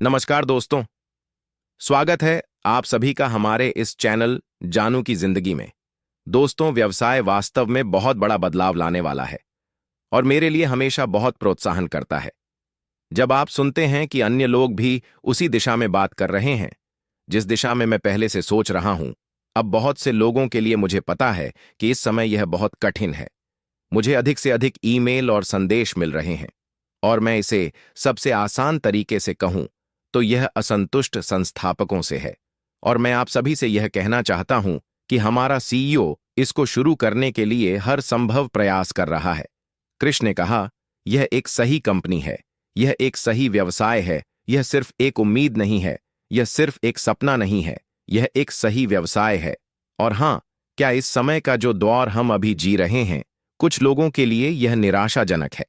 नमस्कार दोस्तों। स्वागत है आप सभी का हमारे इस चैनल जानू की जिंदगी में। दोस्तों, व्यवसाय वास्तव में बहुत बड़ा बदलाव लाने वाला है और मेरे लिए हमेशा बहुत प्रोत्साहन करता है जब आप सुनते हैं कि अन्य लोग भी उसी दिशा में बात कर रहे हैं जिस दिशा में मैं पहले से सोच रहा हूं। अब बहुत से लोगों के लिए मुझे पता है कि इस समय यह बहुत कठिन है। मुझे अधिक से अधिक ईमेल और संदेश मिल रहे हैं और मैं इसे सबसे आसान तरीके से कहूं तो यह असंतुष्ट संस्थापकों से है। और मैं आप सभी से यह कहना चाहता हूं कि हमारा सीईओ इसको शुरू करने के लिए हर संभव प्रयास कर रहा है। कृष्ण ने कहा, यह एक सही कंपनी है, यह एक सही व्यवसाय है, यह सिर्फ एक उम्मीद नहीं है, यह सिर्फ एक सपना नहीं है, यह एक सही व्यवसाय है। और हां, क्या इस समय का जो दौर हम अभी जी रहे हैं, कुछ लोगों के लिए यह निराशाजनक है?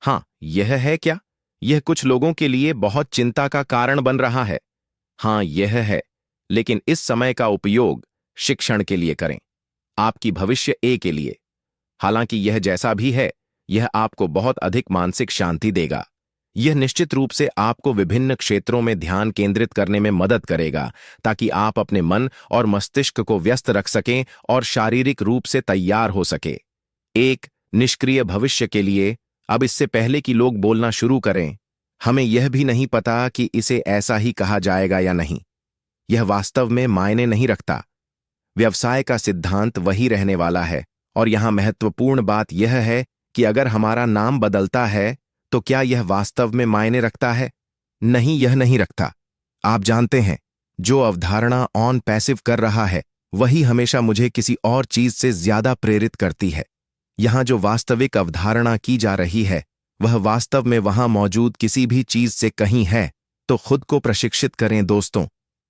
हां, यह है क्या? यह कुछ लोगों के लिए बहुत चिंता का कारण बन रहा है। हां, यह है। लेकिन इस समय का उपयोग शिक्षण के लिए करें, आपकी भविष्य ए के लिए। हालांकि यह जैसा भी है, यह आपको बहुत अधिक मानसिक शांति देगा। यह निश्चित रूप से आपको विभिन्न क्षेत्रों में ध्यान केंद्रित करने में मदद करेगा ताकि आप अपने मन और मस्तिष्क को व्यस्त रख सकें और शारीरिक रूप से तैयार हो सके एक निष्क्रिय भविष्य के लिए। अब इससे पहले कि लोग बोलना शुरू करें, हमें यह भी नहीं पता कि इसे ऐसा ही कहा जाएगा या नहीं। यह वास्तव में मायने नहीं रखता। व्यवसाय का सिद्धांत वही रहने वाला है और यहां महत्वपूर्ण बात यह है कि अगर हमारा नाम बदलता है तो क्या यह वास्तव में मायने रखता है? नहीं, यह नहीं रखता। आप जानते हैं, जो अवधारणा ऑन पैसिव कर रहा है वही हमेशा मुझे किसी और चीज से ज्यादा प्रेरित करती है। यहां जो वास्तविक अवधारणा की जा रही है वह वास्तव में वहां मौजूद किसी भी चीज से कहीं है। तो खुद को प्रशिक्षित करें दोस्तों,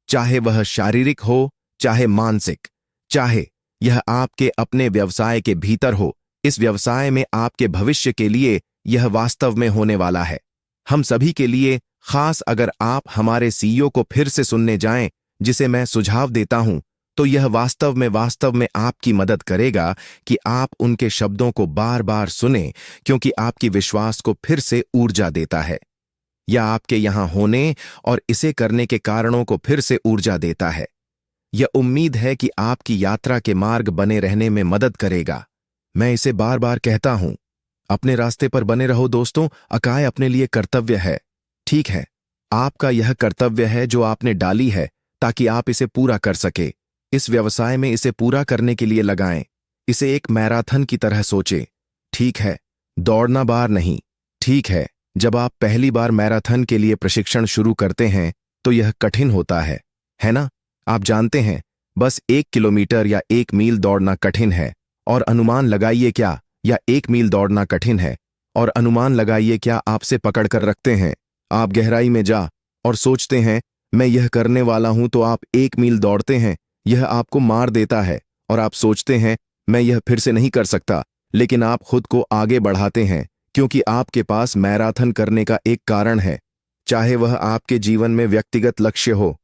चाहे वह शारीरिक हो चाहे मानसिक, चाहे यह आपके अपने व्यवसाय के भीतर हो। इस व्यवसाय में आपके भविष्य के लिए यह वास्तव में होने वाला है, हम सभी के लिए। खास अगर आप हमारे सीईओ को फिर से सुनने जाएं, जिसे मैं सुझाव देता हूं, तो यह वास्तव में आपकी मदद करेगा कि आप उनके शब्दों को बार बार सुनें, क्योंकि आपकी विश्वास को फिर से ऊर्जा देता है। यह आपके यहां होने और इसे करने के कारणों को फिर से ऊर्जा देता है। यह उम्मीद है कि आपकी यात्रा के मार्ग बने रहने में मदद करेगा। मैं इसे बार बार कहता हूं, अपने रास्ते पर बने रहो दोस्तों। अकाय अपने लिए कर्तव्य है, ठीक है? आपका यह कर्तव्य है जो आपने डाली है ताकि आप इसे पूरा कर सके। इस व्यवसाय में इसे पूरा करने के लिए लगाएं। इसे एक मैराथन की तरह सोचें, ठीक है? दौड़ना बार नहीं, ठीक है? जब आप पहली बार मैराथन के लिए प्रशिक्षण शुरू करते हैं तो यह कठिन होता है ना? आप जानते हैं, बस 1 किलोमीटर या 1 मील दौड़ना कठिन है। और अनुमान लगाइए क्या, या 1 मील दौड़ना कठिन है, और अनुमान लगाइए क्या आपसे पकड़ कर रखते हैं। आप गहराई में जा और सोचते हैं मैं यह करने वाला हूं, तो आप 1 मील दौड़ते हैं, यह आपको मार देता है और आप सोचते हैं मैं यह फिर से नहीं कर सकता। लेकिन आप खुद को आगे बढ़ाते हैं क्योंकि आपके पास मैराथन करने का एक कारण है। चाहे वह आपके जीवन में व्यक्तिगत लक्ष्य हो,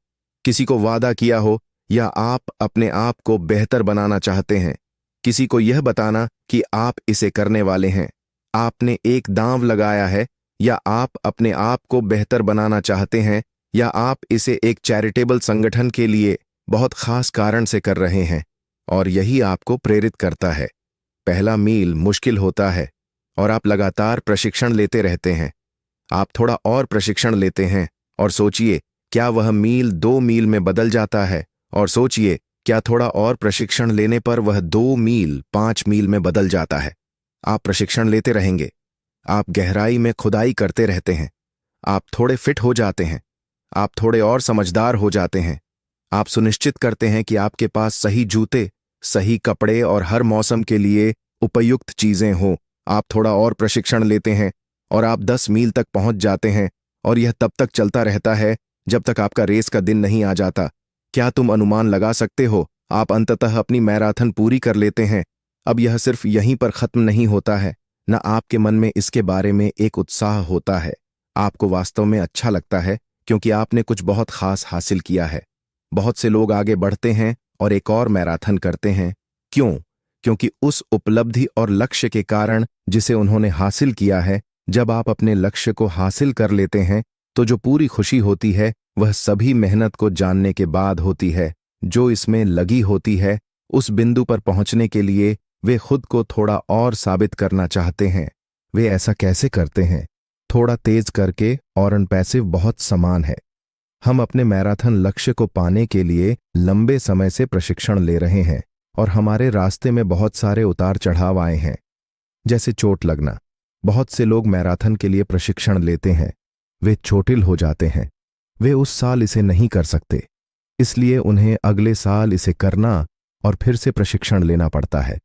किसी को वादा किया हो, या आप अपने आप को बेहतर बनाना चाहते हैं, किसी को यह बताना कि आप इसे करने वाले हैं। आपने एक दांव लगाया है, या आप अपने आप को बेहतर बनाना चाहते हैं, या आप इसे एक चैरिटेबल संगठन के लिए बहुत खास कारण से कर रहे हैं, और यही आपको प्रेरित करता है। पहला मील मुश्किल होता है और आप लगातार प्रशिक्षण लेते रहते हैं। आप थोड़ा और प्रशिक्षण लेते हैं और सोचिए क्या वह मील 2 मील में बदल जाता है, और सोचिए क्या थोड़ा और प्रशिक्षण लेने पर वह 2 मील 5 मील में बदल जाता है। आप प्रशिक्षण लेते रहेंगे, आप गहराई में खुदाई करते रहते हैं, आप थोड़े फिट हो जाते हैं, आप थोड़े और समझदार हो जाते हैं। आप सुनिश्चित करते हैं कि आपके पास सही जूते, सही कपड़े और हर मौसम के लिए उपयुक्त चीजें हों। आप थोड़ा और प्रशिक्षण लेते हैं और आप 10 मील तक पहुंच जाते हैं, और यह तब तक चलता रहता है जब तक आपका रेस का दिन नहीं आ जाता। क्या तुम अनुमान लगा सकते हो, आप अंततः अपनी मैराथन पूरी कर लेते हैं। अब यह सिर्फ यहीं पर खत्म नहीं होता है, न आपके मन में इसके बारे में एक उत्साह होता है। आपको वास्तव में अच्छा लगता है क्योंकि आपने कुछ बहुत खास हासिल किया है। बहुत से लोग आगे बढ़ते हैं और एक और मैराथन करते हैं। क्यों? क्योंकि उस उपलब्धि और लक्ष्य के कारण जिसे उन्होंने हासिल किया है। जब आप अपने लक्ष्य को हासिल कर लेते हैं तो जो पूरी खुशी होती है वह सभी मेहनत को जानने के बाद होती है। जो इसमें लगी होती है, उस बिंदु पर पहुंचने के लिए वे खुद को थोड़ा और साबित करना चाहते हैं। वे ऐसा कैसे करते हैं? थोड़ा तेज करके और अनपैसिव बहुत समान है। हम अपने मैराथन लक्ष्य को पाने के लिए लंबे समय से प्रशिक्षण ले रहे हैं और हमारे रास्ते में बहुत सारे उतार चढ़ाव आए हैं, जैसे चोट लगना। बहुत से लोग मैराथन के लिए प्रशिक्षण लेते हैं, वे चोटिल हो जाते हैं, वे उस साल इसे नहीं कर सकते, इसलिए उन्हें अगले साल इसे करना और फिर से प्रशिक्षण लेना पड़ता है।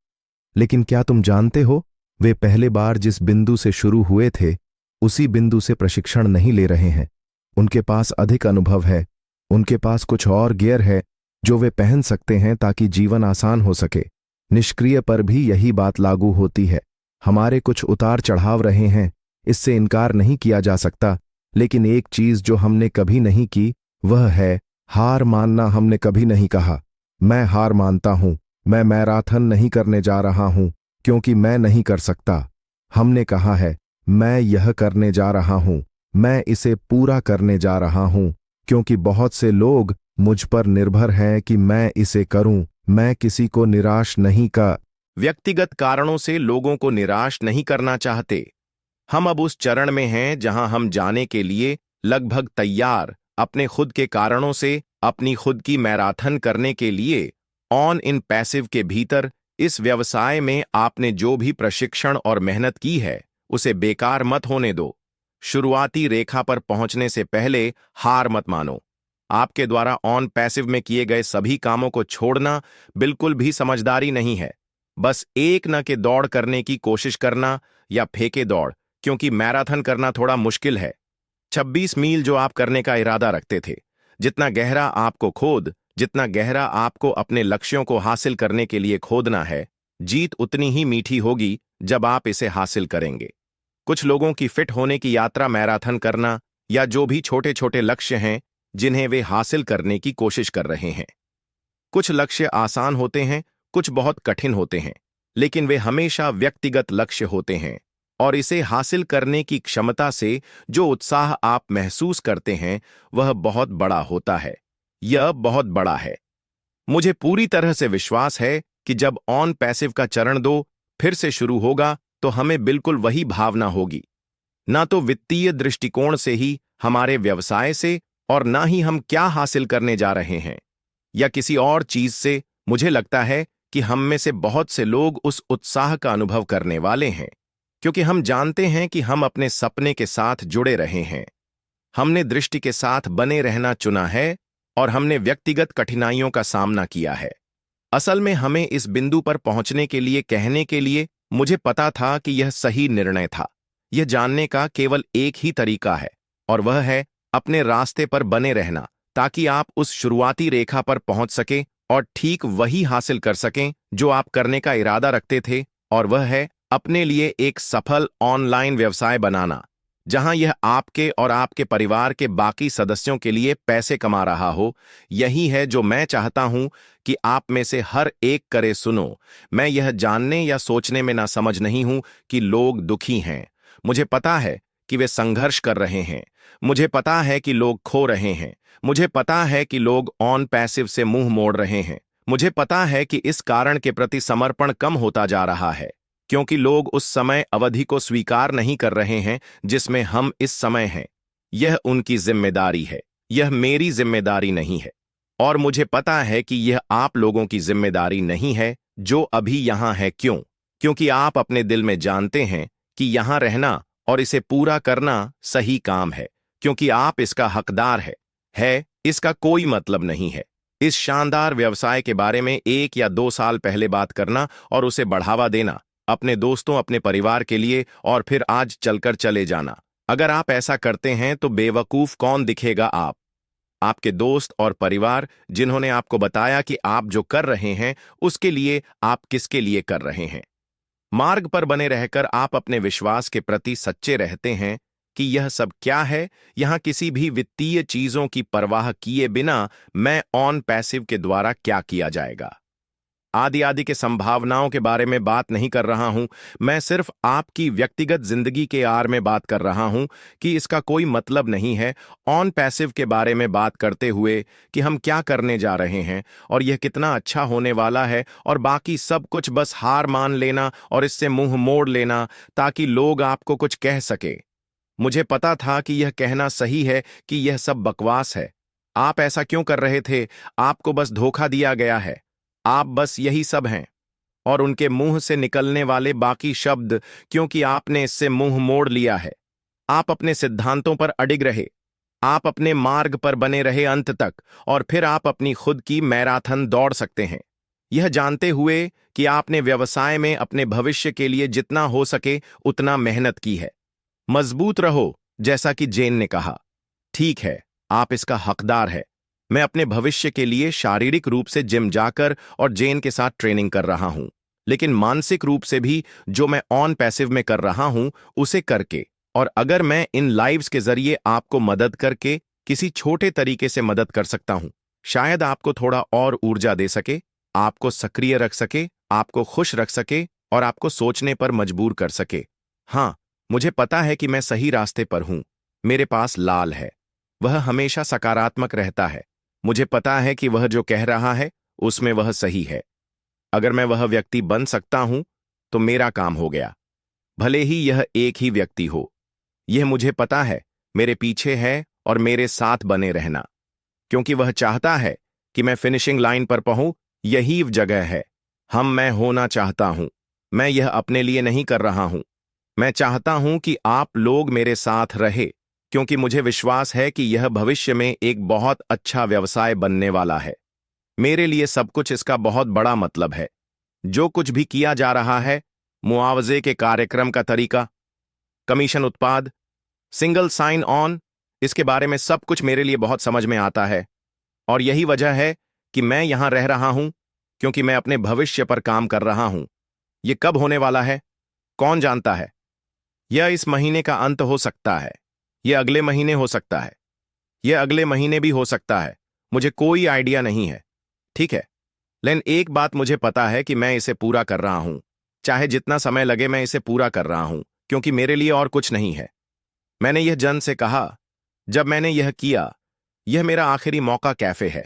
लेकिन क्या तुम जानते हो, वे पहले बार जिस बिंदु से शुरू हुए थे उसी बिंदु से प्रशिक्षण नहीं ले रहे हैं। उनके पास अधिक अनुभव है, उनके पास कुछ और गियर है जो वे पहन सकते हैं ताकि जीवन आसान हो सके। निष्क्रिय पर भी यही बात लागू होती है। हमारे कुछ उतार चढ़ाव रहे हैं, इससे इनकार नहीं किया जा सकता, लेकिन एक चीज जो हमने कभी नहीं की वह है हार मानना। हमने कभी नहीं कहा, मैं हार मानता हूं, मैं मैराथन नहीं करने जा रहा हूं क्योंकि मैं नहीं कर सकता। हमने कहा है, मैं यह करने जा रहा हूं, मैं इसे पूरा करने जा रहा हूं क्योंकि बहुत से लोग मुझ पर निर्भर हैं कि मैं इसे करूं। मैं किसी को निराश नहीं कर। व्यक्तिगत कारणों से लोगों को निराश नहीं करना चाहते। हम अब उस चरण में हैं जहां हम जाने के लिए लगभग तैयार, अपने खुद के कारणों से अपनी खुद की मैराथन करने के लिए। ऑन इन पैसिव के भीतर इस व्यवसाय में आपने जो भी प्रशिक्षण और मेहनत की है उसे बेकार मत होने दो। शुरुआती रेखा पर पहुंचने से पहले हार मत मानो। आपके द्वारा ऑन पैसिव में किए गए सभी कामों को छोड़ना बिल्कुल भी समझदारी नहीं है। बस एक न के दौड़ करने की कोशिश करना या फेंके दौड़, क्योंकि मैराथन करना थोड़ा मुश्किल है। 26 मील जो आप करने का इरादा रखते थे, जितना गहरा आपको अपने लक्ष्यों को हासिल करने के लिए खोदना है, जीत उतनी ही मीठी होगी जब आप इसे हासिल करेंगे। कुछ लोगों की फिट होने की यात्रा मैराथन करना या जो भी छोटे छोटे लक्ष्य हैं जिन्हें वे हासिल करने की कोशिश कर रहे हैं। कुछ लक्ष्य आसान होते हैं, कुछ बहुत कठिन होते हैं, लेकिन वे हमेशा व्यक्तिगत लक्ष्य होते हैं और इसे हासिल करने की क्षमता से जो उत्साह आप महसूस करते हैं वह बहुत बड़ा होता है। यह बहुत बड़ा है। मुझे पूरी तरह से विश्वास है कि जब ऑन पैसिव का चरण 2 फिर से शुरू होगा तो हमें बिल्कुल वही भावना होगी, ना तो वित्तीय दृष्टिकोण से ही हमारे व्यवसाय से और ना ही हम क्या हासिल करने जा रहे हैं या किसी और चीज से। मुझे लगता है कि हम में से बहुत से लोग उस उत्साह का अनुभव करने वाले हैं क्योंकि हम जानते हैं कि हम अपने सपने के साथ जुड़े रहे हैं, हमने दृष्टि के साथ बने रहना चुना है और हमने व्यक्तिगत कठिनाइयों का सामना किया है। असल में हमें इस बिंदु पर पहुंचने के लिए कहने के लिए मुझे पता था कि यह सही निर्णय था। यह जानने का केवल एक ही तरीका है और वह है अपने रास्ते पर बने रहना, ताकि आप उस शुरुआती रेखा पर पहुंच सकें और ठीक वही हासिल कर सकें जो आप करने का इरादा रखते थे, और वह है अपने लिए एक सफल ऑनलाइन व्यवसाय बनाना जहां यह आपके और आपके परिवार के बाकी सदस्यों के लिए पैसे कमा रहा हो। यही है जो मैं चाहता हूं कि आप में से हर एक करे। सुनो, मैं यह जानने या सोचने में ना समझ नहीं हूं कि लोग दुखी हैं। मुझे पता है कि वे संघर्ष कर रहे हैं, मुझे पता है कि लोग खो रहे हैं, मुझे पता है कि लोग ऑन पैसिव से मुंह मोड़ रहे हैं, मुझे पता है कि इस कारण के प्रति समर्पण कम होता जा रहा है क्योंकि लोग उस समय अवधि को स्वीकार नहीं कर रहे हैं जिसमें हम इस समय हैं। यह उनकी जिम्मेदारी है, यह मेरी जिम्मेदारी नहीं है। और मुझे पता है कि यह आप लोगों की जिम्मेदारी नहीं है जो अभी यहां है। क्यों? क्योंकि आप अपने दिल में जानते हैं कि यहां रहना और इसे पूरा करना सही काम है, क्योंकि आप इसका हकदार है। इसका कोई मतलब नहीं है इस शानदार व्यवसाय के बारे में 1 या 2 साल पहले बात करना और उसे बढ़ावा देना अपने दोस्तों, अपने परिवार के लिए, और फिर आज चलकर चले जाना। अगर आप ऐसा करते हैं तो बेवकूफ कौन दिखेगा? आपके दोस्त और परिवार जिन्होंने आपको बताया कि आप जो कर रहे हैं उसके लिए आप किसके लिए कर रहे हैं। मार्ग पर बने रहकर आप अपने विश्वास के प्रति सच्चे रहते हैं कि यह सब क्या है। यहां किसी भी वित्तीय चीजों की परवाह किए बिना मैं ऑन पैसिव के द्वारा क्या किया जाएगा। आदि आदि के संभावनाओं के बारे में बात नहीं कर रहा हूं। मैं सिर्फ आपकी व्यक्तिगत जिंदगी के आर में बात कर रहा हूं कि इसका कोई मतलब नहीं है ऑन पैसिव के बारे में बात करते हुए कि हम क्या करने जा रहे हैं और यह कितना अच्छा होने वाला है और बाकी सब कुछ बस हार मान लेना और इससे मुंह मोड़ लेना ताकि लोग आपको कुछ कह सके। मुझे पता था कि यह कहना सही है कि यह सब बकवास है। आप ऐसा क्यों कर रहे थे? आपको बस धोखा दिया गया है। आप बस यही सब हैं और उनके मुंह से निकलने वाले बाकी शब्द, क्योंकि आपने इससे मुंह मोड़ लिया है। आप अपने सिद्धांतों पर अडिग रहे, आप अपने मार्ग पर बने रहे अंत तक, और फिर आप अपनी खुद की मैराथन दौड़ सकते हैं, यह जानते हुए कि आपने व्यवसाय में अपने भविष्य के लिए जितना हो सके उतना मेहनत की है। मजबूत रहो, जैसा कि जेन ने कहा। ठीक है, आप इसका हकदार है। मैं अपने भविष्य के लिए शारीरिक रूप से जिम जाकर और जेन के साथ ट्रेनिंग कर रहा हूं, लेकिन मानसिक रूप से भी जो मैं ऑन पैसिव में कर रहा हूं उसे करके, और अगर मैं इन लाइव्स के जरिए आपको मदद करके किसी छोटे तरीके से मदद कर सकता हूं, शायद आपको थोड़ा और ऊर्जा दे सके, आपको सक्रिय रख सके, आपको खुश रख सके और आपको सोचने पर मजबूर कर सके। हाँ, मुझे पता है कि मैं सही रास्ते पर हूं। मेरे पास लाल है, वह हमेशा सकारात्मक रहता है। मुझे पता है कि वह जो कह रहा है उसमें वह सही है। अगर मैं वह व्यक्ति बन सकता हूं तो मेरा काम हो गया, भले ही यह एक ही व्यक्ति हो। यह मुझे पता है मेरे पीछे है और मेरे साथ बने रहना, क्योंकि वह चाहता है कि मैं फिनिशिंग लाइन पर पहुंच। यही जगह है मैं होना चाहता हूं। मैं यह अपने लिए नहीं कर रहा हूं। मैं चाहता हूं कि आप लोग मेरे साथ रहे, क्योंकि मुझे विश्वास है कि यह भविष्य में एक बहुत अच्छा व्यवसाय बनने वाला है। मेरे लिए सब कुछ इसका बहुत बड़ा मतलब है। जो कुछ भी किया जा रहा है, मुआवजे के कार्यक्रम का तरीका, कमीशन उत्पाद, सिंगल साइन ऑन, इसके बारे में सब कुछ मेरे लिए बहुत समझ में आता है। और यही वजह है कि मैं यहां रह रहा हूं, क्योंकि मैं अपने भविष्य पर काम कर रहा हूं। यह कब होने वाला है, कौन जानता है? यह इस महीने का अंत हो सकता है, यह अगले महीने हो सकता है, यह अगले महीने भी हो सकता है। मुझे कोई आइडिया नहीं है, ठीक है? लेकिन एक बात मुझे पता है कि मैं इसे पूरा कर रहा हूं। चाहे जितना समय लगे, मैं इसे पूरा कर रहा हूं, क्योंकि मेरे लिए और कुछ नहीं है। मैंने यह जन से कहा जब मैंने यह किया, यह मेरा आखिरी मौका कैफे है।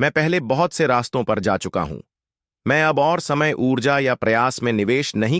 मैं पहले बहुत से रास्तों पर जा चुका हूं। मैं अब और समय, ऊर्जा या प्रयास में निवेश नहीं